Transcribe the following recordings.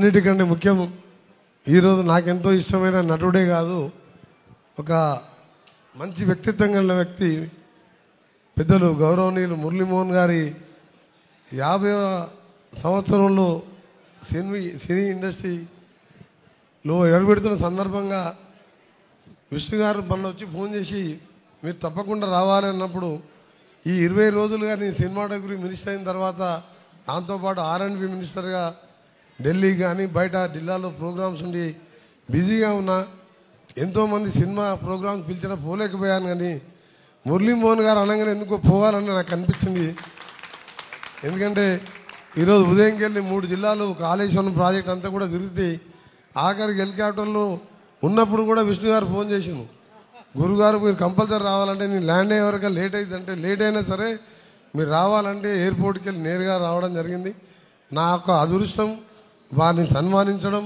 అన్నిటికంటే ముఖ్యం ఈరోజు నాకెంతో ఇష్టమైన నటుడే కాదు, ఒక మంచి వ్యక్తిత్వం కలిగిన వ్యక్తి పెద్దలు గౌరవనీయులు మురళీమోహన్ గారి 50వ సంవత్సరంలో సినీ ఇండస్ట్రీలో ఎడబెడుతున్న సందర్భంగా విష్ణు గారు మన వచ్చి ఫోన్ చేసి మీరు తప్పకుండా రావాలి అన్నప్పుడు ఈ 20 రోజులుగా నేను సినిమాటోగ్రఫీ మినిస్టర్ అయిన తర్వాత దాంతోపాటు R&B మినిస్టర్గా ఢిల్లీ కానీ బయట జిల్లాలో ప్రోగ్రామ్స్ ఉండి బిజీగా ఉన్నా, ఎంతోమంది సినిమా ప్రోగ్రామ్స్ పిలిచినా పోలేకపోయాను. కానీ మురళీమోహన్ గారు అనగానే ఎందుకో పోవాలని నాకు అనిపించింది. ఎందుకంటే ఈరోజు ఉదయంకి వెళ్ళి 3 జిల్లాలు కాళేశ్వరం ప్రాజెక్ట్ అంతా కూడా తిరిగితే ఆఖరికి హెలికాప్టర్లో ఉన్నప్పుడు కూడా విష్ణు గారు ఫోన్ చేసిండు, గురుగారు మీరు కంపల్సరీ రావాలంటే నేను ల్యాండ్ అయ్యే వరకు లేట్ అవుతుందంటే లేట్ అయినా సరే మీరు రావాలంటే ఎయిర్పోర్ట్కి వెళ్ళి నేరుగా రావడం జరిగింది. నా యొక్క అదృష్టం వారిని సన్మానించడం.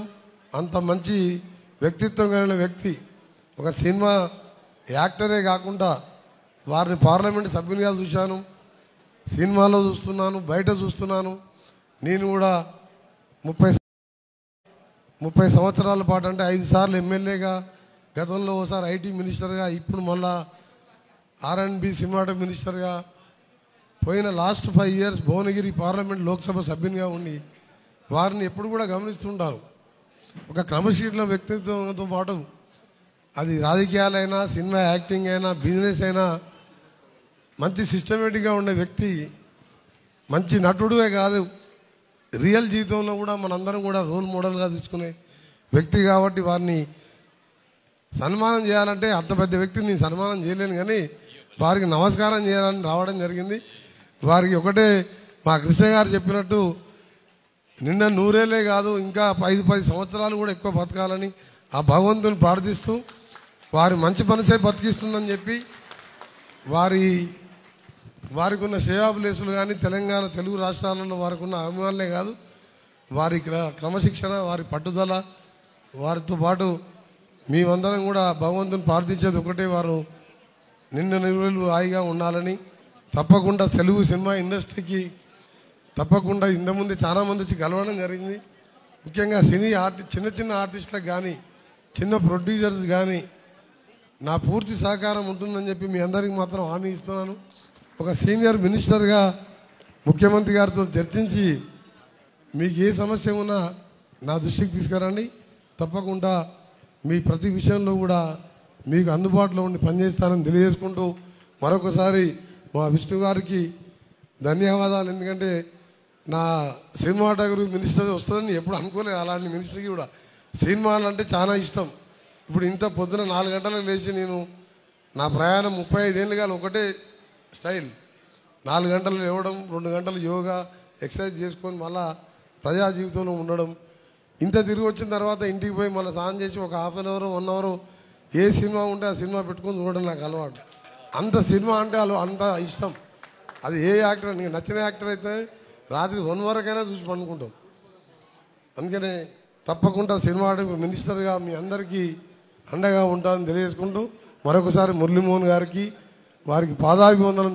అంత మంచి వ్యక్తిత్వం కలిగిన వ్యక్తి, ఒక సినిమా యాక్టరే కాకుండా వారిని పార్లమెంట్ సభ్యునిగా చూశాను, సినిమాలో చూస్తున్నాను, బయట చూస్తున్నాను. నేను కూడా 30 సంవత్సరాల పాటు అంటే 5 సార్లు ఎమ్మెల్యేగా, గతంలో ఒకసారి ఐటీ మినిస్టర్గా, ఇప్పుడు మళ్ళా R&B సినిమాటోగ్రఫీ మినిస్టర్గా, పోయిన last 5 years Bhuvanagiri parliament Lok Sabha సభ్యునిగా ఉండి వారిని ఎప్పుడు కూడా గమనిస్తుంటాను. ఒక క్రమశీలన వ్యక్తిత్వంతో పాటు అది రాజకీయాలైనా, సినిమా యాక్టింగ్ అయినా, బిజినెస్ అయినా మంచి సిస్టమేటిక్గా ఉండే వ్యక్తి. మంచి నటుడే కాదు, రియల్ జీవితంలో కూడా మనందరం కూడా రోల్ మోడల్గా తీసుకునే వ్యక్తి. కాబట్టి వారిని సన్మానం చేయాలంటే అంత పెద్ద వ్యక్తిని నేను సన్మానం చేయలేను, కానీ వారికి నమస్కారం చేయాలని రావడం జరిగింది. వారికి ఒకటే మా కృష్ణ గారు చెప్పినట్టు నిన్న 100 ఏళ్ళే కాదు ఇంకా 5-10 సంవత్సరాలు కూడా ఎక్కువ బతకాలని ఆ భగవంతుని ప్రార్థిస్తూ, వారి మంచి మనసే బతికిస్తుందని చెప్పి వారికి ఉన్న సేవాబులేసులు కానీ తెలంగాణ తెలుగు రాష్ట్రాలలో వారికి ఉన్న అభిమానులే కాదు, వారి క్రమశిక్షణ, వారి పట్టుదల, వారితో పాటు మేమందరం కూడా భగవంతుని ప్రార్థించేది ఒకటే, వారు నిండు నిలువలు హాయిగా ఉండాలని. తప్పకుండా తెలుగు సినిమా ఇండస్ట్రీకి తప్పకుండా ఇంతకుముందు చాలామంది వచ్చి కలవడం జరిగింది. ముఖ్యంగా సినీ చిన్న ఆర్టిస్టులకు కానీ, చిన్న ప్రొడ్యూసర్స్ కానీ నా పూర్తి సహకారం ఉంటుందని చెప్పి మీ అందరికీ మాత్రం హామీ ఇస్తున్నాను. ఒక సీనియర్ మినిస్టర్గా ముఖ్యమంత్రి గారితో చర్చించి మీకు ఏ సమస్య ఉన్నా నా దృష్టికి తీసుకురండి. తప్పకుండా మీ ప్రతి విషయంలో కూడా మీకు అందుబాటులో ఉండి పనిచేస్తానని తెలియజేసుకుంటూ మరొకసారి మా విష్ణు గారికి ధన్యవాదాలు. ఎందుకంటే నా సినిమాటోగ్రఫీ మినిస్టర్ వస్తుందని ఎప్పుడు అనుకోలేదు. అలాంటి మినిస్టర్కి కూడా సినిమాలు అంటే చాలా ఇష్టం. ఇప్పుడు ఇంత పొద్దున 4 గంటలకు లేచి నేను నా ప్రయాణం 35 ఏళ్ళుగా ఒకటే స్టైల్, 4 గంటలు లేవడం, 2 గంటలు యోగా ఎక్సర్సైజ్ చేసుకొని మళ్ళా ప్రజా జీవితంలో ఉండడం. ఇంత తిరిగి వచ్చిన తర్వాత ఇంటికి పోయి మళ్ళీ స్నానం చేసి ఒక హాఫ్ అన్ అవర్ 1 అవర్ ఏ సినిమా ఉంటే ఆ సినిమా పెట్టుకొని చూడడం నాకు అలవాటు. అంత సినిమా అంటే అంత ఇష్టం. అది ఏ యాక్టర్, నీకు నచ్చిన యాక్టర్ అయితే రాత్రి 1 వరకైనా చూసి పండుకుంటాం. అందుకనే తప్పకుండా సినిమా మినిస్టర్గా మీ అందరికీ అండగా ఉంటానని తెలియజేసుకుంటూ మరొకసారి మురళీమోహన్ గారికి వారికి పాదాభివందనం.